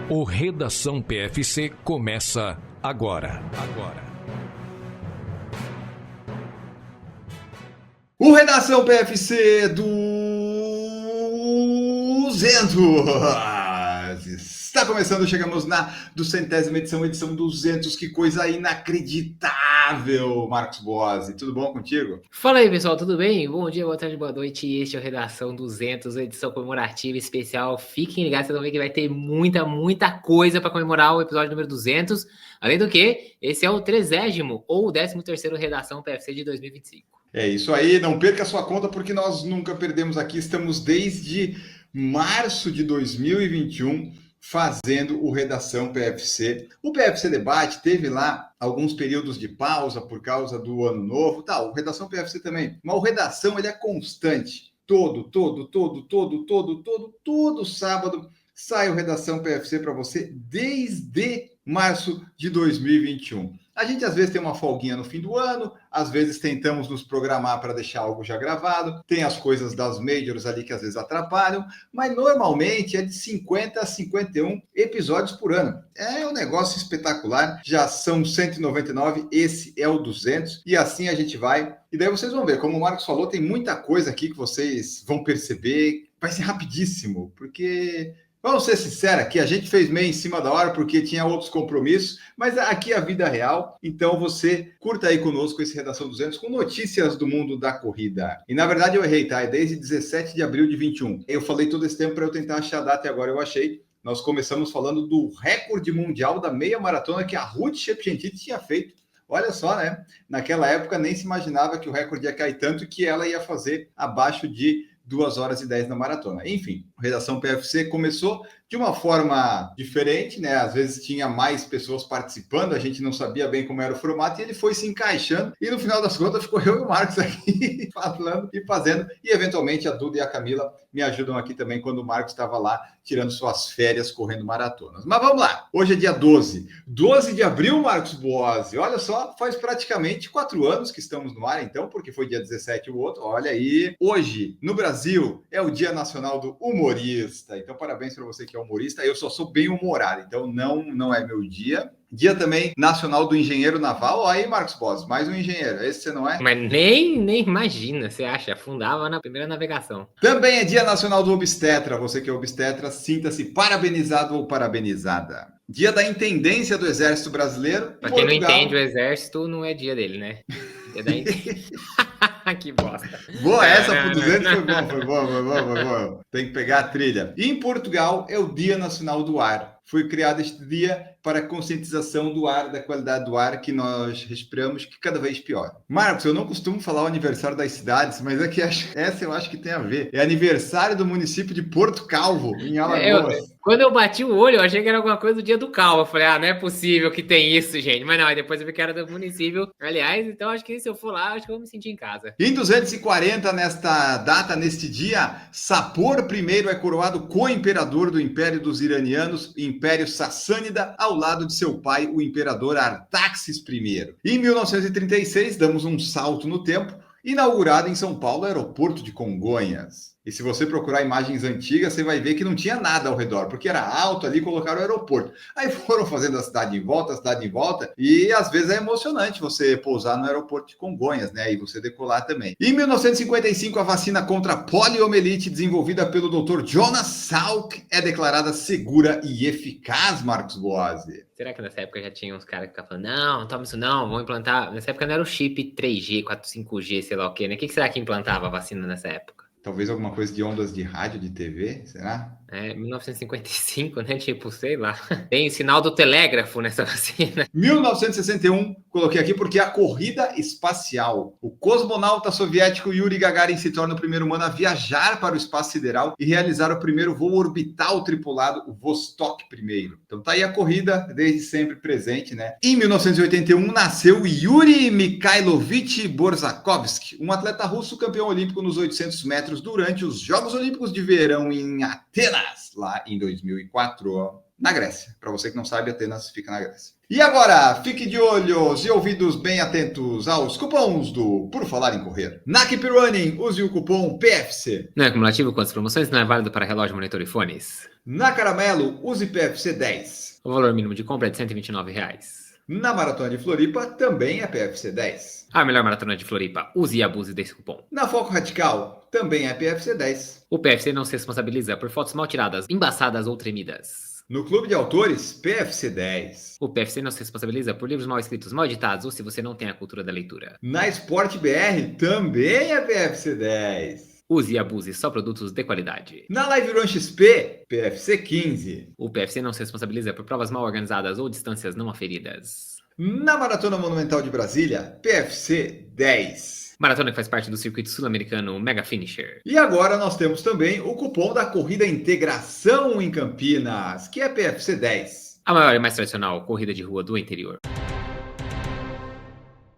O Redação PFC começa agora. O Redação PFC 200 está começando, chegamos na 200ª edição 200, que coisa inacreditável, Marcos Boazzi, tudo bom contigo? Fala aí, pessoal, tudo bem? Bom dia, boa tarde, boa noite, este é o Redação 200, edição comemorativa especial. Fiquem ligados, vocês vão ver que vai ter muita coisa para comemorar o episódio número 200, além do que, esse é o 30º ou 13º Redação PFC de 2025. É isso aí, não perca a sua conta porque nós nunca perdemos aqui, estamos desde março de 2021 fazendo o Redação PFC. O PFC Debate teve lá alguns períodos de pausa por causa do ano novo, o Redação PFC também, mas o Redação ele é constante, todo sábado sai o Redação PFC para você desde março de 2021. A gente às vezes tem uma folguinha no fim do ano, às vezes tentamos nos programar para deixar algo já gravado, tem as coisas das majors ali que às vezes atrapalham, mas normalmente é de 50 a 51 episódios por ano. É um negócio espetacular, já são 199, esse é o 200, e assim a gente vai. E daí vocês vão ver, como o Marcos falou, tem muita coisa aqui que vocês vão perceber, vai ser rapidíssimo, porque... Vamos ser sinceros aqui, a gente fez meio em cima da hora porque tinha outros compromissos, mas aqui é a vida real, então você curta aí conosco esse Redação 200 com notícias do mundo da corrida. E na verdade eu errei, tá? É desde 17 de abril de 21. Eu falei todo esse tempo para eu tentar achar a data e agora eu achei. Nós começamos falando do recorde mundial da meia maratona que a Ruth Shepchentit tinha feito. Olha só, né? Naquela época nem se imaginava que o recorde ia cair tanto que ela ia fazer abaixo de 2 horas e 10 na maratona. Enfim, a Redação PFC começou de uma forma diferente, né? Às vezes tinha mais pessoas participando, a gente não sabia bem como era o formato, e ele foi se encaixando, e no final das contas ficou eu e o Marcos aqui falando e fazendo, e eventualmente a Duda e a Camila me ajudam aqui também quando o Marcos estava lá tirando suas férias correndo maratonas. Mas vamos lá, hoje é dia 12 de abril, Marcos Boazzi, olha só, faz praticamente 4 anos que estamos no ar então, porque foi dia 17 o outro, olha aí, hoje no Brasil é o Dia Nacional do Humorista, então parabéns para você que é humorista, eu só sou bem humorado, então não é meu dia. Dia também nacional do engenheiro naval. Olha aí, Marcos Boazzi, mais um engenheiro. Esse você não é? Mas nem imagina, você acha, afundava na primeira navegação. Também é dia nacional do obstetra. Você que é obstetra, sinta-se parabenizado ou parabenizada. Dia da intendência do Exército Brasileiro. Pra quem não entende, o Exército não é dia dele, né? Dia da Que bosta. Boa, essa pro 200 foi boa. Tem que pegar a trilha. E em Portugal é o Dia Nacional do Ar. Foi criado este dia para a conscientização do ar, da qualidade do ar que nós respiramos, que cada vez pior. Marcos, eu não costumo falar o aniversário das cidades, mas aqui essa eu acho que tem a ver. É aniversário do município de Porto Calvo, em Alagoas. Quando eu bati o olho, eu achei que era alguma coisa do dia do Calvo. Eu falei, não é possível que tem isso, gente. Mas não, aí depois eu vi que era do município. Aliás, então acho que se eu for lá, acho que eu vou me sentir em casa. Em 240, nesta data, neste dia, Sapor I é coroado co-imperador do Império dos Iranianos, Império Sassânida, ao lado de seu pai, o imperador Artaxerxes I. Em 1936, damos um salto no tempo, inaugurado em São Paulo o aeroporto de Congonhas. E se você procurar imagens antigas, você vai ver que não tinha nada ao redor, porque era alto ali, colocaram o aeroporto. Aí foram fazendo a cidade em volta, e às vezes é emocionante você pousar no aeroporto de Congonhas, né? E você decolar também. Em 1955, a vacina contra a poliomielite, desenvolvida pelo Dr. Jonas Salk, é declarada segura e eficaz, Marcos Boazzi. Será que nessa época já tinha uns caras que ficavam falando, não toma isso não, vamos implantar... Nessa época não era o chip 3G, 5G, sei lá o quê, né? O que será que implantava a vacina nessa época? Talvez alguma coisa de ondas de rádio, de TV, será? 1955, né? Tipo, sei lá. Tem sinal do telégrafo nessa vacina. 1961, coloquei aqui porque é a corrida espacial. O cosmonauta soviético Yuri Gagarin se torna o primeiro humano a viajar para o espaço sideral e realizar o primeiro voo orbital tripulado, o Vostok I. Então tá aí a corrida, desde sempre presente, né? Em 1981, nasceu Yuri Mikhailovich Borzakovsky, um atleta russo campeão olímpico nos 800 metros durante os Jogos Olímpicos de Verão em Atenas, lá em 2004. na Grécia. Para você que não sabe, Atenas fica na Grécia. E agora, fique de olhos e ouvidos bem atentos aos cupons do Por Falar em Correr. Na Keep Running, use o cupom PFC. Não é acumulativo com as promoções, não é válido para relógio, monitor e fones. Na Caramelo, use PFC 10. O valor mínimo de compra é de R$ 129. Na Maratona de Floripa, também é PFC 10. A melhor maratona de Floripa, use e abuse desse cupom. Na Foco Radical, também é PFC 10. O PFC não se responsabiliza por fotos mal tiradas, embaçadas ou tremidas. No Clube de Autores, PFC 10. O PFC não se responsabiliza por livros mal escritos, mal editados ou se você não tem a cultura da leitura. Na Sport BR, também é PFC 10. Use e abuse só produtos de qualidade. Na Live Run XP, PFC 15. O PFC não se responsabiliza por provas mal organizadas ou distâncias não aferidas. Na Maratona Monumental de Brasília, PFC 10. Maratona que faz parte do circuito sul-americano Mega Finisher. E agora nós temos também o cupom da Corrida Integração em Campinas, que é PFC 10. A maior e mais tradicional corrida de rua do interior.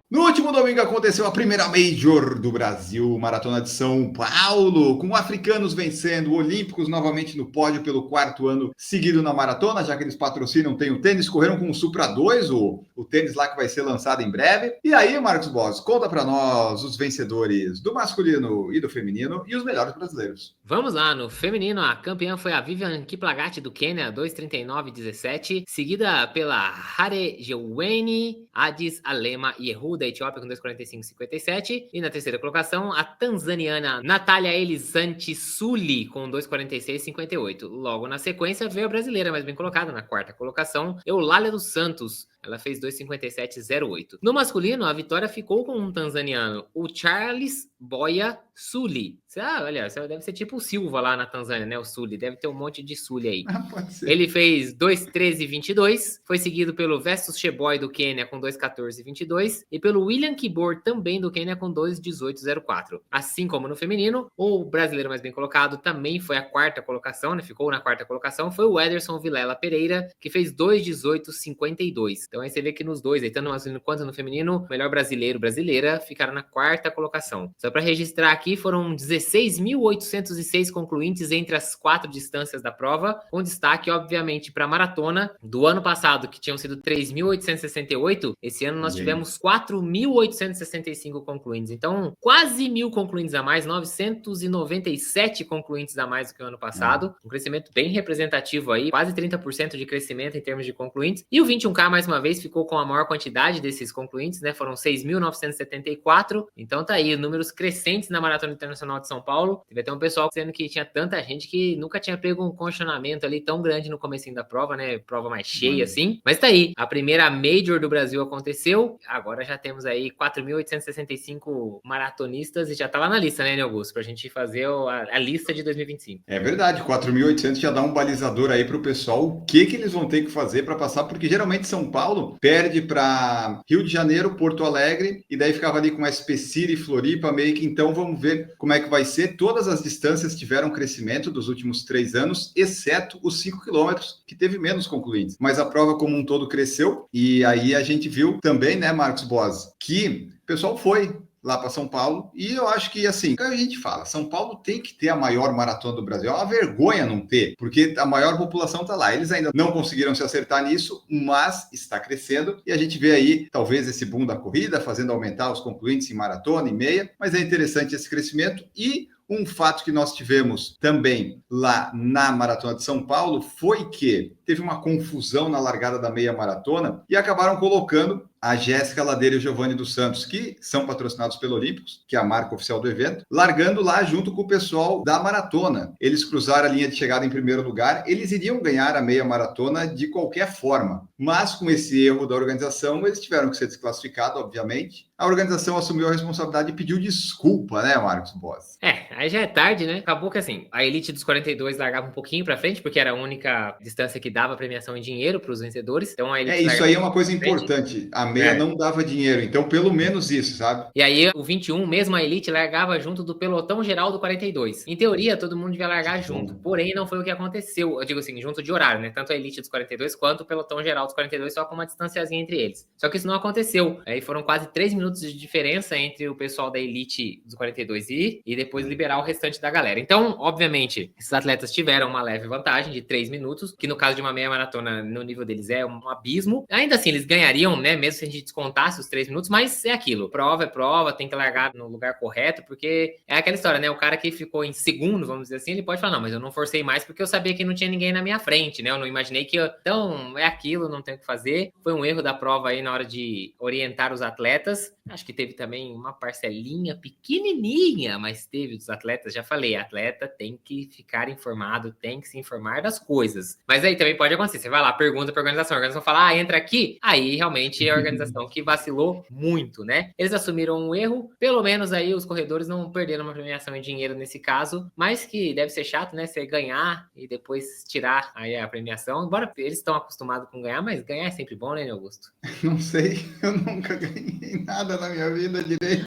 No último domingo aconteceu a primeira Major do Brasil, Maratona de São Paulo, com africanos vencendo, olímpicos novamente no pódio pelo 4º ano seguido na maratona, já que eles patrocinam, tem o tênis, correram com o Supra 2, o tênis lá que vai ser lançado em breve. E aí, Marcos Boss, conta para nós os vencedores do masculino e do feminino e os melhores brasileiros. Vamos lá, no feminino, a campeã foi a Vivian Kiplagat do Quênia, 2:39:17, seguida pela Harejeweni Addis Alema Yehu da Etiópia com 2:45:57, e na terceira colocação a tanzaniana Natália Elizante Suli com 2:46:58. Logo na sequência veio a brasileira mais bem colocada na quarta colocação, Eulália dos Santos. Ela fez 2:57:08. No masculino, a vitória ficou com um tanzaniano, o Charles Boya Suli. Olha, deve ser tipo o Silva lá na Tanzânia, né? O Suli, deve ter um monte de Suli aí. Pode ser. Ele fez 2:13:22, foi seguido pelo Vestus Cheboy do Quênia com 2:14:22 e pelo William Kibor também do Quênia com 2:18:04. Assim como no feminino, o brasileiro mais bem colocado também foi a quarta colocação, né? Ficou na quarta colocação, foi o Ederson Vilela Pereira, que fez 2:18:52. Então aí você vê que nos dois, tanto no masculino quanto no feminino, o melhor brasileiro, brasileira, ficaram na quarta colocação. Só para registrar aqui, foram 16.806 concluintes entre as 4 distâncias da prova, com destaque, obviamente, para a maratona. Do ano passado, que tinham sido 3.868, esse ano nós tivemos 4.865 concluintes. Então, quase 1.000 concluintes a mais, 997 concluintes a mais do que o ano passado. Um crescimento bem representativo aí, quase 30% de crescimento em termos de concluintes. E o 21K, mais uma vez, ficou com a maior quantidade desses concluintes, né? Foram 6.974. Então tá aí, números crescentes na Maratona Internacional de São Paulo. Teve até um pessoal dizendo que tinha tanta gente que nunca tinha pego um congestionamento ali tão grande no comecinho da prova, né? Prova mais cheia, assim. Mas tá aí, a primeira Major do Brasil aconteceu. Agora já temos aí 4.865 maratonistas e já tá lá na lista, né, Augusto? Pra gente fazer a lista de 2025. É verdade, 4.800 já dá um balizador aí pro pessoal o que eles vão ter que fazer para passar, porque geralmente São Paulo perde para Rio de Janeiro, Porto Alegre, e daí ficava ali com SP City, Floripa, meio que. Então vamos ver como é que vai ser. Todas as distâncias tiveram crescimento dos últimos 3 anos, exceto os 5 quilômetros, que teve menos concluintes. Mas a prova como um todo cresceu, e aí a gente viu também, né, Marcos Boas, que o pessoal foi lá para São Paulo, e eu acho que, assim, a gente fala, São Paulo tem que ter a maior maratona do Brasil, é uma vergonha não ter, porque a maior população está lá, eles ainda não conseguiram se acertar nisso, mas está crescendo, e a gente vê aí, talvez, esse boom da corrida, fazendo aumentar os concluintes em maratona e meia, mas é interessante esse crescimento. E um fato que nós tivemos também lá na Maratona de São Paulo foi que teve uma confusão na largada da meia maratona e acabaram colocando a Jéssica Ladeira e o Giovanni dos Santos, que são patrocinados pelo Olímpicos, que é a marca oficial do evento, largando lá junto com o pessoal da maratona. Eles cruzaram a linha de chegada em primeiro lugar, eles iriam ganhar a meia maratona de qualquer forma, mas com esse erro da organização, eles tiveram que ser desclassificados, obviamente. A organização assumiu a responsabilidade e pediu desculpa, né, Marcos Boss? Aí já é tarde, né? Acabou que, assim, a elite dos 42 largava um pouquinho pra frente, porque era a única distância que dava premiação em dinheiro para os vencedores. Então, a elite isso aí é uma coisa importante. A meia não dava dinheiro, então pelo menos isso, sabe? E aí o 21, mesmo a elite, largava junto do pelotão geral do 42. Em teoria, todo mundo devia largar junto, porém não foi o que aconteceu. Eu digo assim, junto de horário, né? Tanto a elite dos 42 quanto o pelotão geral dos 42, só com uma distanciazinha entre eles. Só que isso não aconteceu. Aí foram quase 3 minutos de diferença entre o pessoal da elite dos 42 e depois liberar o restante da galera. Então, obviamente, esses atletas tiveram uma leve vantagem de 3 minutos, que no caso de uma meia maratona, no nível deles é um abismo. Ainda assim, eles ganhariam, né? Mesmo se a gente descontasse os 3 minutos, mas é aquilo. Prova é prova, tem que largar no lugar correto, porque é aquela história, né? O cara que ficou em segundo, vamos dizer assim, ele pode falar, não, mas eu não forcei mais porque eu sabia que não tinha ninguém na minha frente, né? Eu não imaginei que então, é aquilo, não tem o que fazer. Foi um erro da prova aí na hora de orientar os atletas. Acho que teve também uma parcelinha pequenininha, mas teve dos atletas. Já falei, atleta tem que ficar informado, tem que se informar das coisas. Mas aí também pode acontecer. Você vai lá, pergunta para a organização fala, entra aqui. Aí realmente é a organização que vacilou muito, né? Eles assumiram um erro, pelo menos aí os corredores não perderam uma premiação em dinheiro nesse caso, mas que deve ser chato, né? Você ganhar e depois tirar aí a premiação. Embora eles estão acostumados com ganhar, mas ganhar é sempre bom, né, Augusto? Não sei, eu nunca ganhei nada na minha vida direito.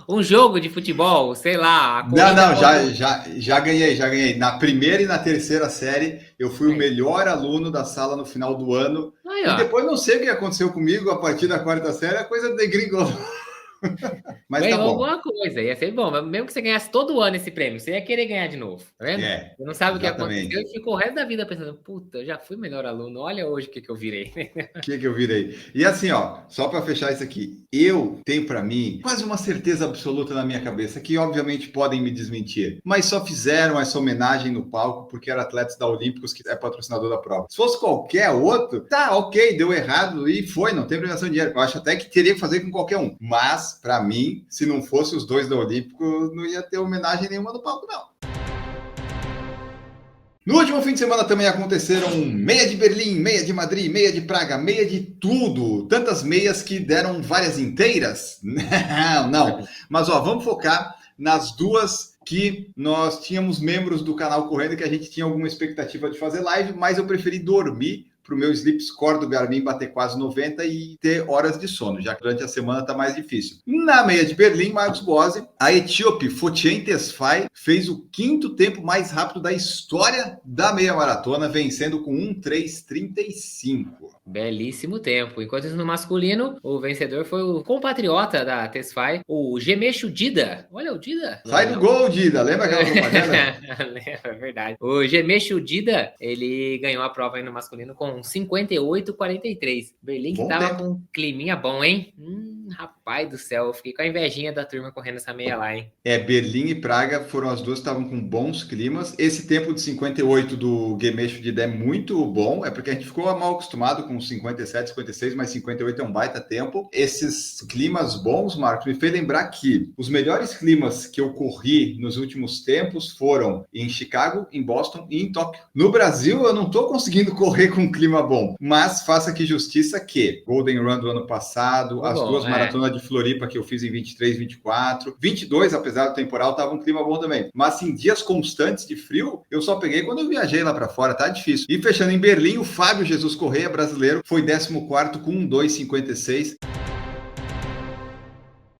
Um jogo de futebol, sei lá. Já ganhei. Na primeira e na terceira série, eu fui o melhor aluno da sala no final do ano. Aí, e depois não sei o que aconteceu comigo a partir da quarta série, a coisa degringolou. Mas ganhou tá bom. Alguma coisa, ia ser bom. Mas mesmo que você ganhasse todo ano esse prêmio, você ia querer ganhar de novo, tá vendo? Você não sabe exatamente. O que aconteceu e ficou o resto da vida pensando, puta, eu já fui melhor aluno, olha hoje o que eu virei. O que eu virei. E assim, ó, só para fechar isso aqui, eu tenho para mim quase uma certeza absoluta na minha cabeça, que obviamente podem me desmentir, mas só fizeram essa homenagem no palco porque eram atletas da Olímpicos, que é patrocinador da prova. Se fosse qualquer outro, tá, ok, deu errado e foi, não tem premiação de dinheiro. Eu acho até que teria que fazer com qualquer um. Mas, para mim, se não fosse os dois da Olímpico, não ia ter homenagem nenhuma no palco, não. No último fim de semana também aconteceram meia de Berlim, meia de Madrid, meia de Praga, meia de tudo. Tantas meias que deram várias inteiras? Não. Mas, ó, vamos focar nas duas que nós tínhamos membros do canal correndo que a gente tinha alguma expectativa de fazer live, mas eu preferi dormir para o meu sleep score do Garmin bater quase 90 e ter horas de sono, já que durante a semana está mais difícil. Na meia de Berlim, Marcos Bose, a etíope Fotien Tesfaye fez o 5º tempo mais rápido da história da meia maratona, vencendo com 1:3:35. Belíssimo tempo. Enquanto isso, no masculino, o vencedor foi o compatriota da Tesfaye, o Gemechu Dida. Olha o Dida. Sai do gol, Dida. Lembra aquela propaganda? É verdade. O Gemechu Dida, ele ganhou a prova aí no masculino com 58:43. Berlim que tava com um climinha bom, hein? Rapaz do céu, eu fiquei com a invejinha da turma correndo essa meia lá, hein? Berlim e Praga foram as duas que estavam com bons climas. Esse tempo de 58 do Gemechu Dida é muito bom, é porque a gente ficou mal acostumado com 57, 56, mas 58 é um baita tempo. Esses climas bons, Marcos, me fez lembrar que os melhores climas que eu corri nos últimos tempos foram em Chicago, em Boston e em Tóquio. No Brasil, eu não estou conseguindo correr com um clima bom, mas faça aqui justiça que Golden Run do ano passado, as duas maratonas de Floripa que eu fiz em 23, 24, 22, apesar do temporal, estava um clima bom também. Mas em dias constantes de frio, eu só peguei quando eu viajei lá para fora, tá difícil. E fechando em Berlim, o Fábio Jesus Correia, brasileiro, foi 14º com 1:2:56.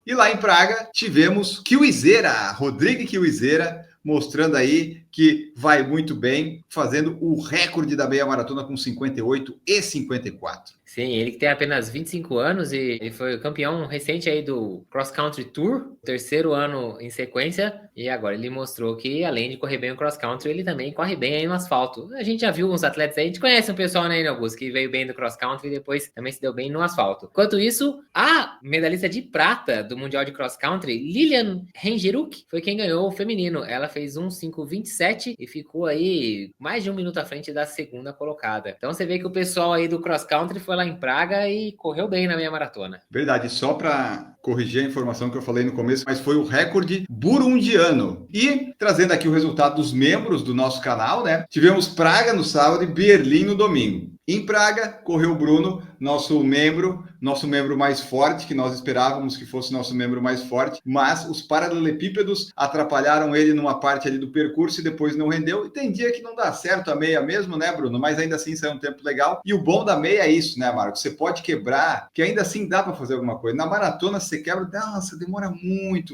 E lá em Praga, tivemos Kiwizeira, Rodrigo Kiwizeira, mostrando aí que vai muito bem, fazendo o recorde da meia maratona com 58:54. Sim, ele que tem apenas 25 anos e ele foi campeão recente aí do Cross Country Tour, 3º ano em sequência, e agora ele mostrou que além de correr bem no Cross Country, ele também corre bem aí no asfalto. A gente já viu uns atletas aí, a gente conhece um pessoal, né, Augusto, que veio bem do Cross Country e depois também se deu bem no asfalto. Enquanto isso, a medalhista de prata do Mundial de Cross Country, Lilian Rengeruk, foi quem ganhou o feminino. Ela fez 1:5:27 e ficou aí mais de 1 minuto à frente da segunda colocada. Então você vê que o pessoal aí do Cross Country foi lá em Praga e correu bem na meia maratona. Verdade, só para corrigir a informação que eu falei no começo, mas foi o recorde burundiano. E trazendo aqui o resultado dos membros do nosso canal, né? Tivemos Praga no sábado e Berlim no domingo. Em Praga, correu o Bruno, nosso membro mais forte, que nós esperávamos que fosse nosso membro mais forte, mas os paralelepípedos atrapalharam ele numa parte ali do percurso e depois não rendeu. E tem dia que não dá certo a meia mesmo, né, Bruno? Mas ainda assim saiu um tempo legal. E o bom da meia é isso, né, Marcos? Você pode quebrar, que ainda assim dá para fazer alguma coisa. Na maratona, você quebra, nossa, demora muito.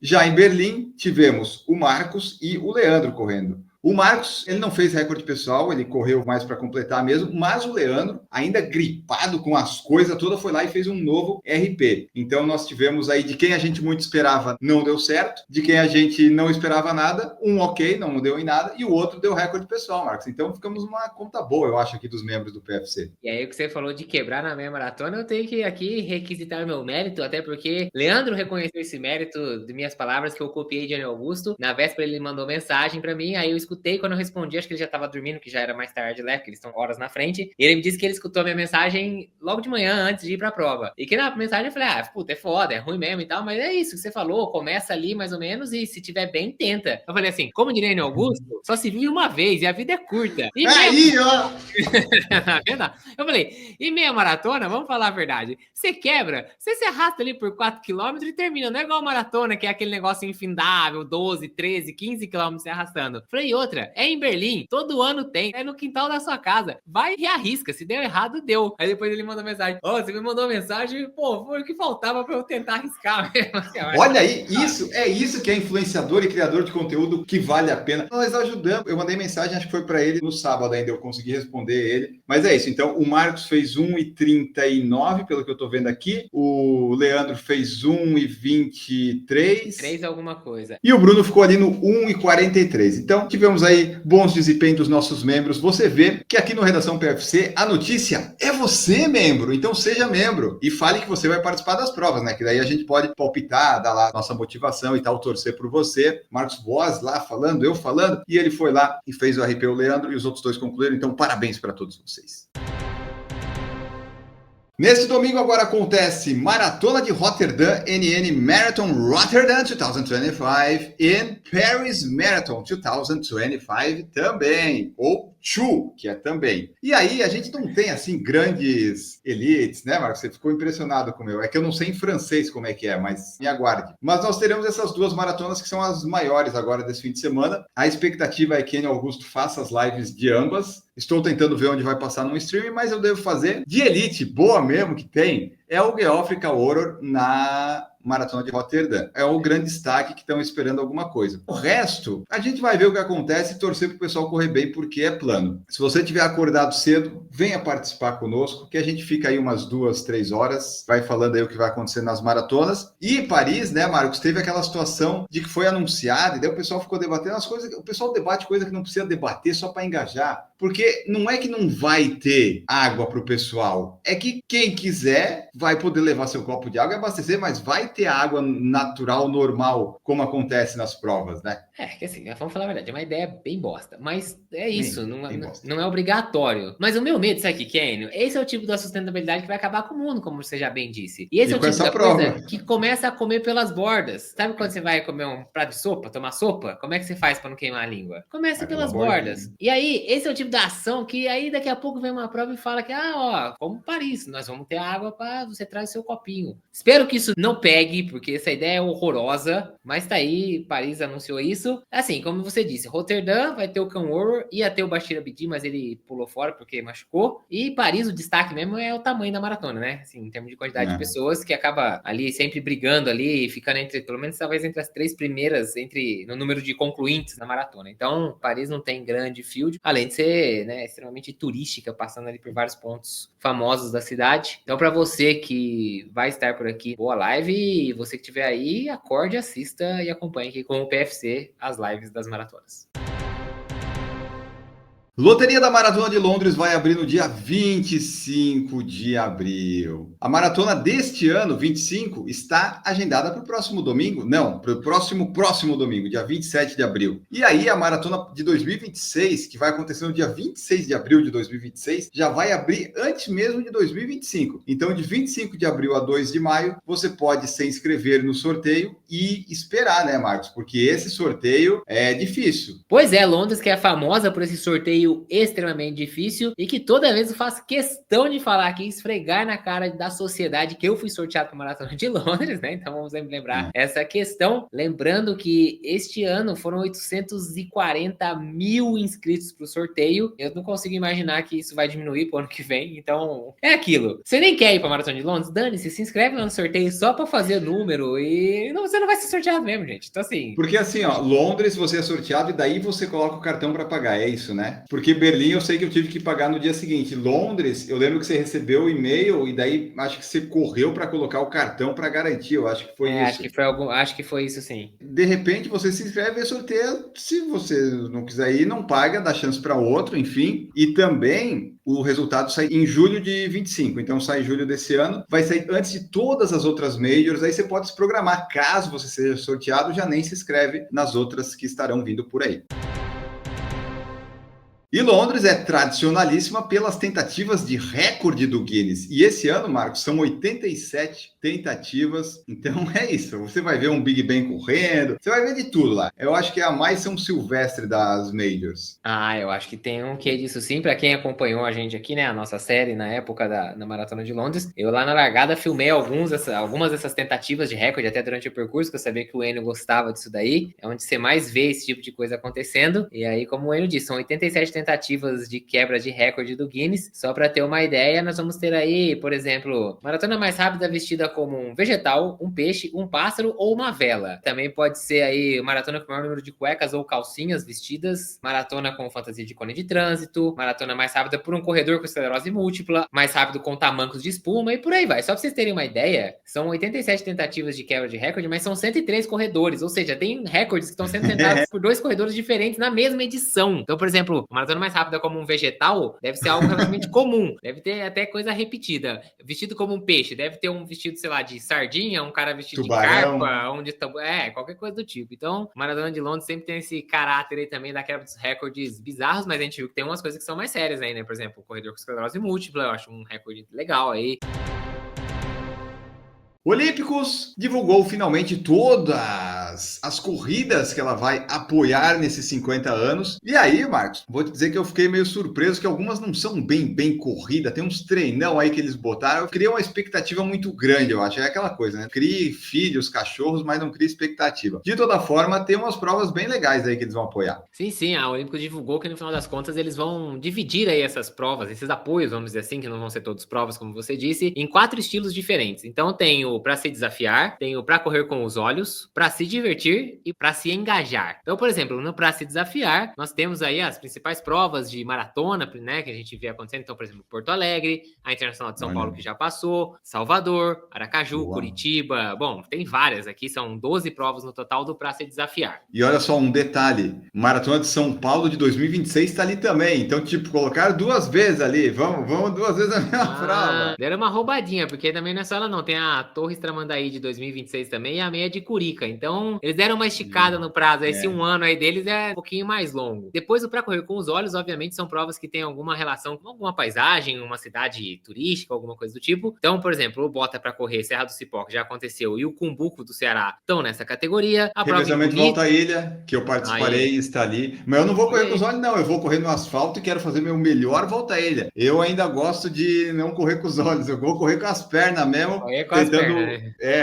Já em Berlim, tivemos o Marcos e o Leandro correndo. O Marcos, ele não fez recorde pessoal, ele correu mais para completar mesmo, mas o Leandro, ainda gripado com as coisas todas, foi lá e fez um novo RP. Então nós tivemos aí, de quem a gente muito esperava, não deu certo, de quem a gente não esperava nada, um ok, não deu em nada, e o outro deu recorde pessoal, Marcos. Então ficamos numa conta boa, eu acho, aqui dos membros do PFC. E aí o que você falou de quebrar na meia maratona, eu tenho que aqui requisitar meu mérito, até porque Leandro reconheceu esse mérito de minhas palavras que eu copiei de Ana Augusto. Na véspera ele mandou mensagem para mim, aí eu escutei, quando eu respondi, acho que ele já estava dormindo, que já era mais tarde, né, porque eles estão horas na frente, e ele me disse que ele escutou a minha mensagem logo de manhã, antes de ir pra prova. E que na mensagem eu falei, puta, é foda, é ruim mesmo e tal, mas é isso que você falou, começa ali mais ou menos, e se tiver bem, tenta. Eu falei assim, como diria Ana Augusto, só se vive uma vez, e a vida é curta. E aí, ó! Eu falei, e meia maratona, vamos falar a verdade, você quebra, você se arrasta ali por 4 km e termina, não é igual maratona, que é aquele negócio infindável, 12, 13, 15 km se arrastando. Falei, outra, é em Berlim, todo ano tem, é no quintal da sua casa, vai e arrisca, se deu errado, deu. Aí depois ele mandou mensagem, você me mandou mensagem, pô, foi o que faltava pra eu tentar arriscar mesmo. Olha aí, isso que é influenciador e criador de conteúdo que vale a pena. Nós ajudamos, eu mandei mensagem, acho que foi para ele no sábado ainda, eu consegui responder ele, mas é isso, então o Marcos fez 1:39, pelo que eu tô vendo aqui, o Leandro fez 1:23. 3 alguma coisa. E o Bruno ficou ali no 1:43. Então, tivemos aí bons desempenhos dos nossos membros. Você vê que aqui no Redação PFC, a notícia é você, membro. Então, seja membro e fale que você vai participar das provas, né? Que daí a gente pode palpitar, dar lá nossa motivação e tal, torcer por você. Marcos Boas lá falando, eu falando. E ele foi lá e fez o RP, o Leandro, e os outros dois concluíram. Então, parabéns para todos vocês. Neste domingo agora acontece Maratona de Rotterdam, NN Marathon Rotterdam 2025 e Paris Marathon 2025 também, ou Chu, que é também. E aí a gente não tem assim grandes elites, né, Marcos? Você ficou impressionado com o meu. É que eu não sei em francês como é que é, mas me aguarde. Mas nós teremos essas duas maratonas que são as maiores agora desse fim de semana. A expectativa é que Enio Augusto faça as lives de ambas. Estou tentando ver onde vai passar no streaming, mas eu devo fazer de elite, boa mesmo que tem, é o Geoffrey Warhol na Maratona de Rotterdam. É o grande destaque que estão esperando alguma coisa. O resto, a gente vai ver o que acontece e torcer para o pessoal correr bem, porque é plano. Se você tiver acordado cedo, venha participar conosco, que a gente fica aí umas 2, 3 horas, vai falando aí o que vai acontecer nas maratonas. E Paris, né, Marcos, teve aquela situação de que foi anunciado, e daí o pessoal ficou debatendo as coisas, o pessoal debate coisa que não precisa debater só para engajar. Porque não é que não vai ter água para o pessoal, é que quem quiser vai poder levar seu copo de água e abastecer, mas vai ter água natural, normal, como acontece nas provas, né? Que assim, vamos falar a verdade, é uma ideia bem bosta, mas é isso, não é obrigatório. Mas o meu medo, sabe o que é, Enio? Esse é o tipo da sustentabilidade que vai acabar com o mundo, como você já bem disse. E esse é o tipo da coisa que começa a comer pelas bordas. Sabe quando você vai comer um prato de sopa, tomar sopa? Como é que você faz para não queimar a língua? Começa pelas bordas. E aí, esse é o tipo da ação que aí daqui a pouco vem uma prova e fala que, como Paris, nós vamos ter água para você trazer o seu copinho. Espero que isso não pegue, porque essa ideia é horrorosa, mas tá aí, Paris anunciou isso. Assim, como você disse, Rotterdam vai ter o Cam Warhol, ia ter o Bashir Abdi, mas ele pulou fora porque machucou. E Paris, o destaque mesmo é o tamanho da maratona, né? Assim, em termos de quantidade de pessoas, que acaba ali sempre brigando ali, ficando entre, pelo menos talvez entre as 3 primeiras, no número de concluintes na maratona. Então, Paris não tem grande field, além de ser, né, extremamente turística, passando ali por vários pontos famosos da cidade. Então, para você que vai estar por aqui, boa live, e você que estiver aí, acorde, assista e acompanhe aqui com o PFC as lives das maratonas. Loteria da Maratona de Londres vai abrir no dia 25 de abril. A maratona deste ano, 25, está agendada para o próximo domingo? Não, para o próximo domingo, dia 27 de abril. E aí a maratona de 2026, que vai acontecer no dia 26 de abril de 2026, já vai abrir antes mesmo de 2025. Então, de 25 de abril a 2 de maio, você pode se inscrever no sorteio e esperar, né, Marcos? Porque esse sorteio é difícil. Pois é, Londres, que é famosa por esse sorteio desafio extremamente difícil e que toda vez eu faço questão de falar aqui, esfregar na cara da sociedade que eu fui sorteado para a Maratona de Londres, né? Então vamos sempre lembrar essa questão. Lembrando que este ano foram 840 mil inscritos para o sorteio. Eu não consigo imaginar que isso vai diminuir para o ano que vem. Então, é aquilo. Você nem quer ir para a Maratona de Londres? Dane-se, se inscreve lá no sorteio só para fazer número e você não vai ser sorteado mesmo, gente. Então, assim... Porque assim, ó, Londres você é sorteado e daí você coloca o cartão para pagar, é isso, né? Porque Berlim eu sei que eu tive que pagar no dia seguinte. Londres, eu lembro que você recebeu o e-mail e daí acho que você correu para colocar o cartão para garantir, eu acho que foi isso. Acho que foi isso, sim. De repente você se inscreve e sorteia. Se você não quiser ir, não paga, dá chance para outro, enfim. E também o resultado sai em julho de 25, então sai em julho desse ano, vai sair antes de todas as outras majors, aí você pode se programar, caso você seja sorteado, já nem se inscreve nas outras que estarão vindo por aí. E Londres é tradicionalíssima pelas tentativas de recorde do Guinness. E esse ano, Marcos, são 87 tentativas. Então é isso. Você vai ver um Big Ben correndo, você vai ver de tudo lá. Eu acho que é a mais São Silvestre das Majors. Eu acho que tem um quê disso sim. Para quem acompanhou a gente aqui, né, a nossa série na época da Maratona de Londres, eu lá na largada filmei algumas dessas tentativas de recorde até durante o percurso, que eu sabia que o Enio gostava disso daí. É onde você mais vê esse tipo de coisa acontecendo. E aí, como o Enio disse, são 87 tentativas de quebra de recorde do Guinness. Só para ter uma ideia, nós vamos ter aí, por exemplo, maratona mais rápida vestida como um vegetal, um peixe, um pássaro ou uma vela. Também pode ser aí maratona com o maior número de cuecas ou calcinhas vestidas, maratona com fantasia de cone de trânsito, maratona mais rápida por um corredor com esclerose múltipla, mais rápido com tamancos de espuma e por aí vai. Só para vocês terem uma ideia, são 87 tentativas de quebra de recorde, mas são 103 corredores, ou seja, tem recordes que estão sendo tentados por 2 corredores diferentes na mesma edição. Então, por exemplo, a maratona mais rápida como um vegetal deve ser algo relativamente comum, deve ter até coisa repetida. Vestido como um peixe, deve ter um vestido, sei lá, de sardinha, um cara vestido tubarão, de carpa, qualquer coisa do tipo. Então, a Maratona de Londres sempre tem esse caráter aí também da quebra dos recordes bizarros, mas a gente viu que tem umas coisas que são mais sérias aí, né? Por exemplo, o corredor com esclerose múltipla, eu acho um recorde legal aí. Olímpicos divulgou finalmente todas as corridas que ela vai apoiar nesses 50 anos. E aí, Marcos, vou te dizer que eu fiquei meio surpreso que algumas não são bem corrida. Tem uns treinão aí que eles botaram. Eu criei uma expectativa muito grande, eu acho. É aquela coisa, né? Crie filhos, cachorros, mas não crie expectativa. De toda forma, tem umas provas bem legais aí que eles vão apoiar. Sim, a Olímpicos divulgou que no final das contas eles vão dividir aí essas provas, esses apoios, vamos dizer assim, que não vão ser todos provas, como você disse, em 4 estilos diferentes. Então tem o para se desafiar, tem o para correr com os olhos, para se divertir e para se engajar. Então, por exemplo, no para se desafiar, nós temos aí as principais provas de maratona, né, que a gente vê acontecendo. Então, por exemplo, Porto Alegre, a Internacional de São Paulo que já passou, Salvador, Aracaju, Curitiba. Bom, tem várias aqui, são 12 provas no total do para se desafiar. E olha só um detalhe, Maratona de São Paulo de 2026 está ali também. Então, tipo, colocaram 2 vezes ali. Vamos 2 vezes a mesma prova. Deram uma roubadinha, porque também não é só ela não. Tem a Torres Tramandaí de 2026 também e a meia de Curica. Então, eles deram uma esticada no prazo. Esse um ano aí deles é um pouquinho mais longo. Depois, o para correr com os olhos, obviamente, são provas que têm alguma relação com alguma paisagem, uma cidade turística, alguma coisa do tipo. Então, por exemplo, o Bota para correr Serra do Cipó, que já aconteceu, e o Cumbuco do Ceará estão nessa categoria. A prova Revezamento Volta à Ilha, que eu participarei, está ali. Mas eu não vou correr com os olhos, não. Eu vou correr no asfalto e quero fazer meu melhor Volta à Ilha. Eu ainda gosto de não correr com os olhos. Eu vou correr com as pernas mesmo. Tentando,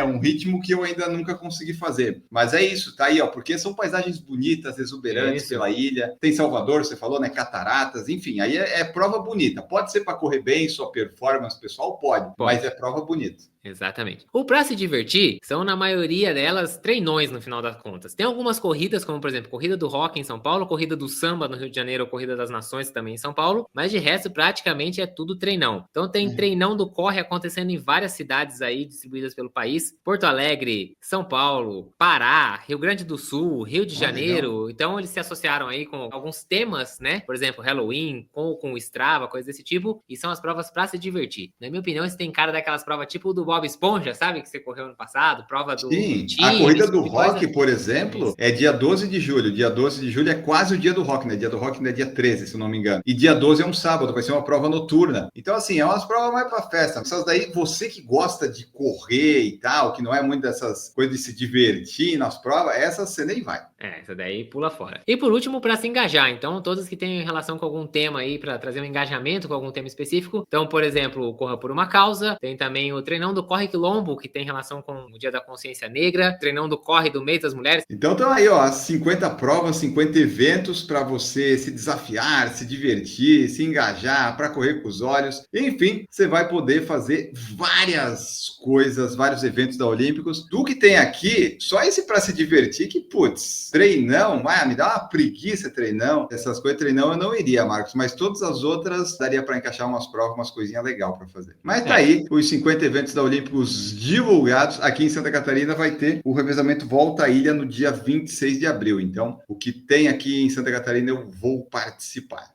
um ritmo que eu ainda nunca consegui fazer. Mas é isso, tá aí, ó. Porque são paisagens bonitas, exuberantes pela ilha. Tem Salvador, você falou, né? Cataratas, enfim. Aí é prova bonita. Pode ser para correr bem, sua performance pessoal, pode. Mas é prova bonita. Exatamente. O pra se divertir são, na maioria delas, treinões no final das contas. Tem algumas corridas, como por exemplo, corrida do rock em São Paulo, corrida do samba no Rio de Janeiro, ou corrida das nações também em São Paulo, mas de resto praticamente é tudo treinão. Então tem treinão do corre acontecendo em várias cidades aí distribuídas pelo país. Porto Alegre, São Paulo, Pará, Rio Grande do Sul, Rio de Janeiro. Legal. Então eles se associaram aí com alguns temas, né? Por exemplo, Halloween, com o Strava, coisa desse tipo, e são as provas pra se divertir. Na minha opinião, esse tem cara daquelas provas tipo do Bob Esponja, sabe? Que você correu ano passado, prova do Sim, time, a corrida esse do tipo de coisa. rock, por exemplo, é dia 12 de julho. Dia 12 de julho é quase o dia do rock, né? Dia do rock não é dia 13, se eu não me engano. E dia 12 é um sábado, vai ser uma prova noturna. Então, assim, é umas provas mais pra festa. Essas daí, você que gosta de correr e tal, que não é muito dessas coisas de se divertir nas provas, essas você nem vai. Essa daí pula fora. E por último, para se engajar. Então, todos que têm relação com algum tema aí, para trazer um engajamento com algum tema específico. Então, por exemplo, o Corra por uma Causa. Tem também o Treinão do Corre Quilombo, que tem relação com o Dia da Consciência Negra. Treinão do Corre do Mês das Mulheres. Então, estão aí, ó, 50 provas, 50 eventos para você se desafiar, se divertir, se engajar, para correr com os olhos. Enfim, você vai poder fazer várias coisas, vários eventos da Olímpicos. Do que tem aqui, só esse para se divertir que, putz, treinão, me dá uma preguiça treinão. Essas coisas, treinão eu não iria, Marcos, mas todas as outras daria para encaixar umas provas, umas coisinhas legais para fazer. Mas tá aí, os 50 eventos da Olímpicos divulgados. Aqui em Santa Catarina vai ter o revezamento Volta à Ilha no dia 26 de abril. Então, o que tem aqui em Santa Catarina eu vou participar.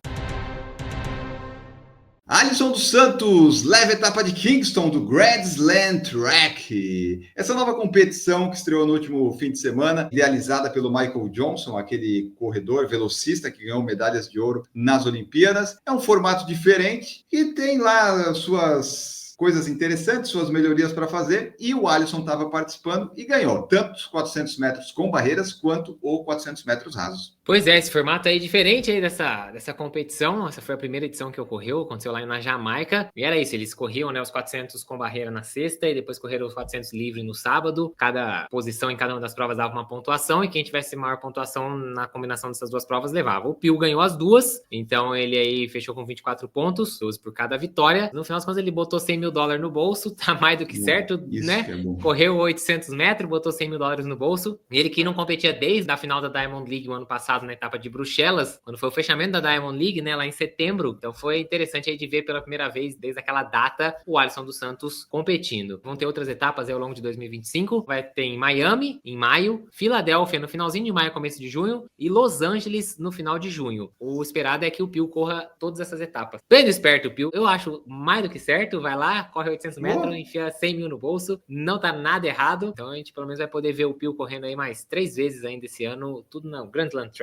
Alisson dos Santos leva a etapa de Kingston do Grand Slam Track. Essa nova competição que estreou no último fim de semana, idealizada pelo Michael Johnson, aquele corredor velocista que ganhou medalhas de ouro nas Olimpíadas. É um formato diferente e tem lá suas coisas interessantes, suas melhorias para fazer, e o Alisson estava participando e ganhou tanto os 400 metros com barreiras quanto os 400 metros rasos. Pois é, esse formato aí diferente aí dessa competição. Essa foi a primeira edição que ocorreu, aconteceu lá na Jamaica. E era isso, eles corriam, né, os 400 com barreira na sexta e depois correram os 400 livre no sábado. Cada posição em cada uma das provas dava uma pontuação e quem tivesse maior pontuação na combinação dessas duas provas levava. O Pio ganhou as duas, então ele aí fechou com 24 pontos, 12 por cada vitória. No final das contas ele botou $100 mil no bolso, tá mais do que certo, né? Correu 800 metros, botou $100 mil no bolso. E ele que não competia desde a final da Diamond League o ano passado, na etapa de Bruxelas, quando foi o fechamento da Diamond League, né, lá em setembro. Então foi interessante aí de ver pela primeira vez, desde aquela data, o Alisson dos Santos competindo. Vão ter outras etapas aí ao longo de 2025. Vai ter em Miami, em maio, Filadélfia no finalzinho de maio, começo de junho, e Los Angeles no final de junho. O esperado é que o Pio corra todas essas etapas. Bem esperto o Pio, eu acho mais do que certo. Vai lá, corre 800 metros, enfia 100 mil no bolso, não tá nada errado. Então a gente pelo menos vai poder ver o Pio correndo aí mais 3 vezes ainda esse ano, tudo no Grand Slam Track.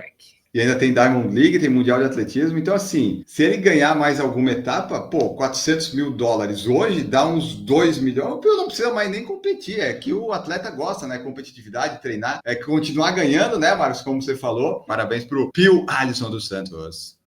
E ainda tem Diamond League, tem Mundial de Atletismo. Então, assim, se ele ganhar mais alguma etapa, $400 mil hoje dá uns 2 milhões. O Pio não precisa mais nem competir. É que o atleta gosta, né? Competitividade, treinar. É continuar ganhando, né, Marcos? Como você falou. Parabéns pro Pio Alisson dos Santos.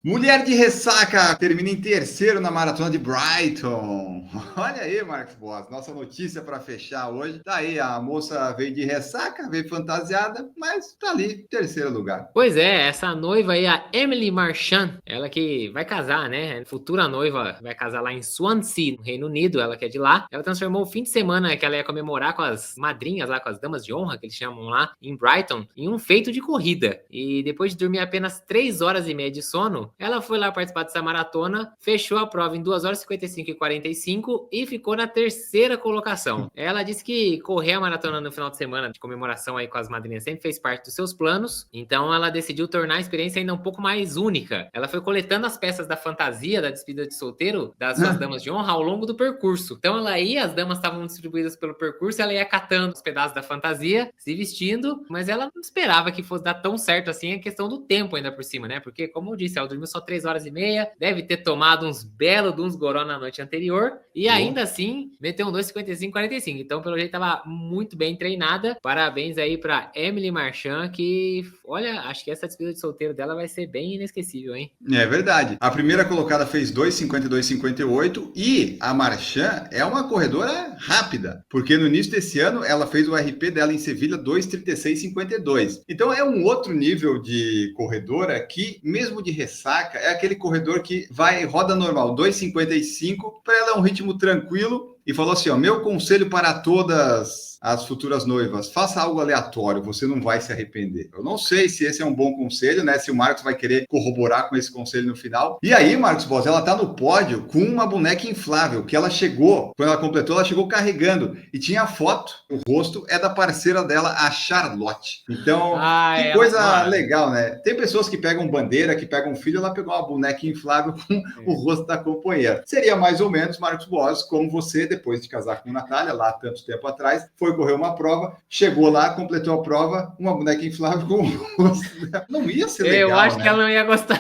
Mulher de ressaca termina em terceiro na maratona de Brighton. Olha aí, Marcos Boas, nossa notícia para fechar hoje. Tá aí, a moça veio de ressaca, veio fantasiada, mas tá ali, terceiro lugar. Pois é, essa noiva aí, a Emily Marchand, ela que vai casar, né? Futura noiva, vai casar lá em Swansea, no Reino Unido, ela que é de lá. Ela transformou o fim de semana que ela ia comemorar com as madrinhas lá, com as damas de honra, que eles chamam lá, em Brighton, em um feito de corrida. E depois de dormir apenas 3 horas e meia de sono, ela foi lá participar dessa maratona, fechou a prova em 2 horas 55 e 45 e ficou na terceira colocação. Ela disse que correr a maratona no final de semana de comemoração aí com as madrinhas sempre fez parte dos seus planos, então ela decidiu tornar a experiência ainda um pouco mais única. Ela foi coletando as peças da fantasia da despedida de solteiro das suas damas de honra ao longo do percurso. Então ela ia, as damas estavam distribuídas pelo percurso, ela ia catando os pedaços da fantasia, se vestindo, mas ela não esperava que fosse dar tão certo assim a questão do tempo ainda por cima, né? Porque, como eu disse, ela dormiu só 3 horas e meia, deve ter tomado uns belos de uns goró na noite anterior, e ainda assim, meteu um 2:55:45. Então, pelo jeito, estava muito bem treinada. Parabéns aí para Emily Marchand, que, olha, acho que essa despedida de solteiro dela vai ser bem inesquecível, hein? É verdade. A primeira colocada fez 2:52:58 e a Marchand é uma corredora rápida, porque no início desse ano ela fez o RP dela em Sevilha 2:36:52. Então, é um outro nível de corredora que, mesmo de ressaca, é aquele corredor que roda normal, 2:55, para ela é um ritmo tranquilo e falou assim, ó, meu conselho para todas as futuras noivas, faça algo aleatório, você não vai se arrepender. Eu não sei se esse é um bom conselho, né? Se o Marcos vai querer corroborar com esse conselho no final. E aí, Marcos Boss, ela tá no pódio com uma boneca inflável, que ela chegou, quando ela completou, ela chegou carregando. E tinha a foto, o rosto é da parceira dela, a Charlotte. Então, que coisa legal, né? Tem pessoas que pegam bandeira, que pegam filho, ela pegou uma boneca inflável com o rosto da companheira. Seria mais ou menos, Marcos Boss, como você, depois de casar com Natália, lá há tanto tempo atrás, foi correr uma prova, chegou lá, completou a prova, uma boneca inflável com o rosto dela. Não ia ser legal, eu acho, né? que ela não ia gostar.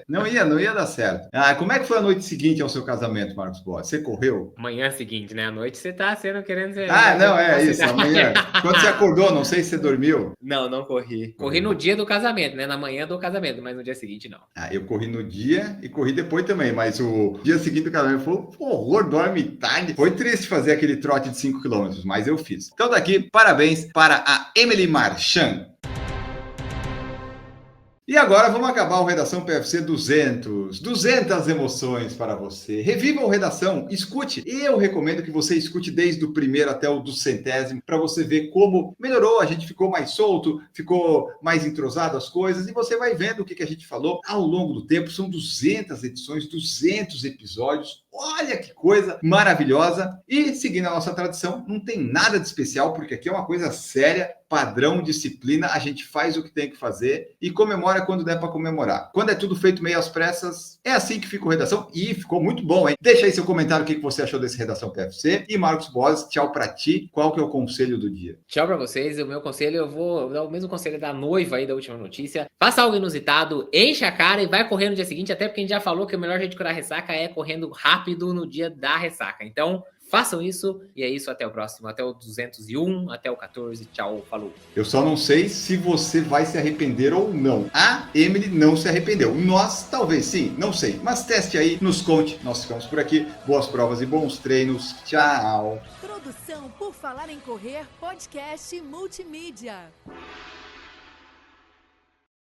Não ia dar certo. Como é que foi a noite seguinte ao seu casamento, Marcos Boss? Você correu? Manhã seguinte, né? À noite você tá querendo ser... não, é isso, amanhã. Quando você acordou, não sei se você dormiu. Não corri. Corri no dia do casamento, né? Na manhã do casamento, mas no dia seguinte não. Eu corri no dia e corri depois também, mas o dia seguinte do casamento foi um horror, dorme tarde. Foi triste fazer aquele trote de 5 km, mas eu fiz. Então daqui, parabéns para a Emily Marchand. E agora vamos acabar o Redação PFC 200. 200 emoções para você. Reviva o Redação, escute. Eu recomendo que você escute desde o primeiro até o 200º, para você ver como melhorou, a gente ficou mais solto, ficou mais entrosado as coisas, e você vai vendo o que a gente falou ao longo do tempo. São 200 edições, 200 episódios. Olha que coisa maravilhosa. E seguindo a nossa tradição, não tem nada de especial, porque aqui é uma coisa séria, padrão, disciplina, a gente faz o que tem que fazer e comemora quando der para comemorar. Quando é tudo feito meio às pressas, é assim que fica o Redação, e ficou muito bom, hein? Deixa aí seu comentário, o que você achou desse Redação PFC. E Marcos Boas, tchau para ti. Qual que é o conselho do dia? Tchau para vocês. O meu conselho, eu vou dar o mesmo conselho da noiva aí da última notícia. Faça algo inusitado, enche a cara e vai correr no dia seguinte, até porque a gente já falou que o melhor jeito de curar a ressaca é correndo rápido no dia da ressaca. Então, façam isso, e é isso, até o próximo, até o 201, até o 14, tchau, falou. Eu só não sei se você vai se arrepender ou não. A Emily não se arrependeu. Nós, talvez sim, não sei. Mas teste aí, nos conte. Nós ficamos por aqui. Boas provas e bons treinos. Tchau. Produção por Falar em Correr, podcast multimídia.